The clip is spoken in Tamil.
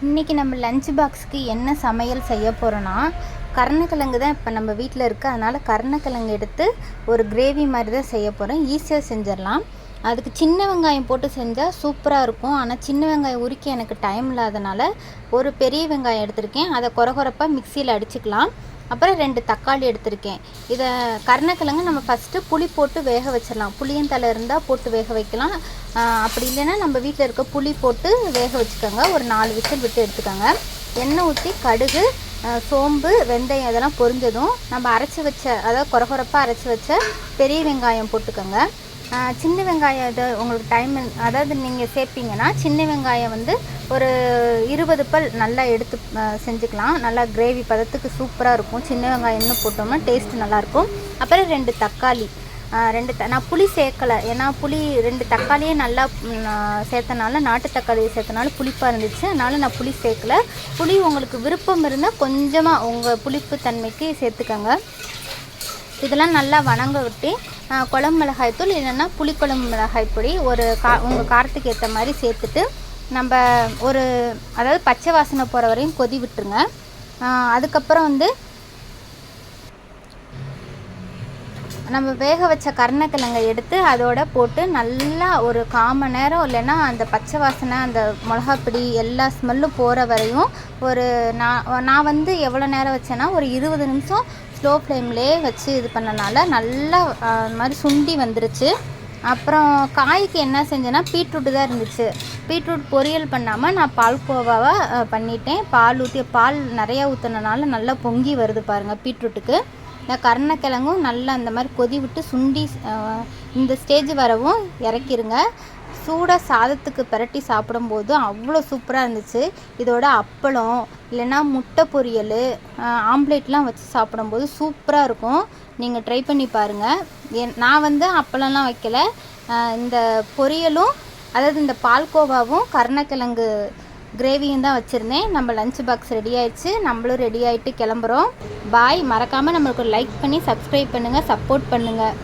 இன்றைக்கி நம்ம லஞ்ச் பாக்ஸுக்கு என்ன சமையல் செய்ய போகிறோன்னா, கருணக்கிழங்கு தான் இப்போ நம்ம வீட்டில் இருக்குது. அதனால் கருணக்கிழங்கு எடுத்து ஒரு கிரேவி மாதிரி தான் செய்ய போகிறேன். ஈஸியாக செஞ்சிடலாம். அதுக்கு சின்ன வெங்காயம் போட்டு செஞ்சால் சூப்பராக இருக்கும். ஆனால் சின்ன வெங்காயம் உரிக்க எனக்கு டைம் இல்லாதனால ஒரு பெரிய வெங்காயம் எடுத்திருக்கேன். அதை கொரகொரப்பாக மிக்சியில் அடிச்சுக்கலாம். அப்புறம் 2 தக்காளி எடுத்திருக்கேன். இதை கருணக்கிழங்கு நம்ம ஃபஸ்ட்டு புளி போட்டு வேக வச்சிடலாம். புளியந்தலை இருந்தால் போட்டு வேக வைக்கலாம். அப்படி இல்லைன்னா நம்ம வீட்டில் இருக்க புளி போட்டு வேக வச்சுக்கோங்க. ஒரு 4 விசில் விட்டு எடுத்துக்கோங்க. எண்ணெய் ஊற்றி கடுகு, சோம்பு, வெந்தயம் இதெல்லாம் பொரிஞ்சதும் நம்ம அரைச்சி வச்ச, அதாவது கொரகொரப்பாக அரைச்சி வச்ச பெரிய வெங்காயம் போட்டுக்கோங்க. சின்ன வெங்காயம் இது உங்களுக்கு டைம், அதாவது நீங்கள் சேர்ப்பீங்கன்னா சின்ன வெங்காயம் வந்து ஒரு 20 பல் நல்லா எடுத்து செஞ்சுக்கலாம். நல்லா கிரேவி பதத்துக்கு சூப்பராக இருக்கும். சின்ன வெங்காயம் இன்னும் போட்டோம்னா டேஸ்ட்டு நல்லாயிருக்கும். அப்புறம் 2 தக்காளி, நான் புளி சேர்க்கலை. ஏன்னா புளி 2 தக்காளியே நல்லா சேர்த்தனால, நாட்டு தக்காளி சேர்த்தனால புளிப்பாக இருந்துச்சு. அதனால் நான் புளி சேர்க்கலை. புளி உங்களுக்கு விருப்பம் இருந்தால் கொஞ்சமாக உங்கள் புளிப்பு தன்மைக்கு சேர்த்துக்கோங்க. இதெல்லாம் நல்லா வணங்க விட்டு குழம்பு மிளகாய்த்தூள் இல்லைன்னா புளிக்குழம்பு மிளகாய் பொடி உங்கள் காரத்துக்கு ஏற்ற மாதிரி சேர்த்துட்டு நம்ம அதாவது பச்சை வாசனை போகிற வரையும் கொதி விட்டுருங்க. அதுக்கப்புறம் வந்து நம்ம வேக வச்ச கருணக்கிழங்கை எடுத்து அதோட போட்டு நல்லா ஒரு 1/4 மணி நேரம், இல்லைன்னா அந்த பச்சை வாசனை, அந்த மிளகாப்பிடி எல்லா ஸ்மெல்லும் போகிற வரையும் நான் வந்து எவ்வளோ நேரம் வச்சேன்னா ஒரு 20 நிமிஷம் ஸ்லோ ஃப்ளேம்லேயே வச்சு இது பண்ணனால நல்லா அந்த மாதிரி சுண்டி வந்துருச்சு. அப்புறம் காய்க்கு என்ன செஞ்சேன்னா பீட்ரூட்டு தான் இருந்துச்சு. பீட்ரூட் பொரியல் பண்ணாமல் நான் பால்கோவாவை பண்ணிட்டேன். பால் நிறையா ஊற்றுனனால நல்லா பொங்கி வருது பாருங்கள் பீட்ரூட்டுக்கு. இந்த கருணக்கிழங்கும் நல்லா அந்த மாதிரி கொதி விட்டு சுண்டி இந்த ஸ்டேஜ் வரவும் இறக்கிருங்க. சூடாக சாதத்துக்கு பிரட்டி சாப்பிடும்போது அவ்வளோ சூப்பராக இருந்துச்சு. இதோட அப்பளம் இல்லைன்னா முட்டை பொரியல், ஆம்லேட்லாம் வச்சு சாப்பிடும்போது சூப்பராக இருக்கும். நீங்கள் ட்ரை பண்ணி பாருங்கள். நான் வந்து அப்பளம்லாம் வைக்கலை. இந்த பொரியலும், அதாவது இந்த பால்கோவாவும் கருணக்கிழங்கு கிரேவியும் தான் வச்சுருந்தேன். நம்ம லஞ்ச் பாக்ஸ் ரெடி ஆயிடுச்சு. நம்மளும் ரெடி ஆகிட்டு கிளம்புறோம். பாய். மறக்காமல் நம்மளுக்கு லைக் பண்ணி சப்ஸ்கிரைப் பண்ணுங்கள், சப்போர்ட் பண்ணுங்கள்.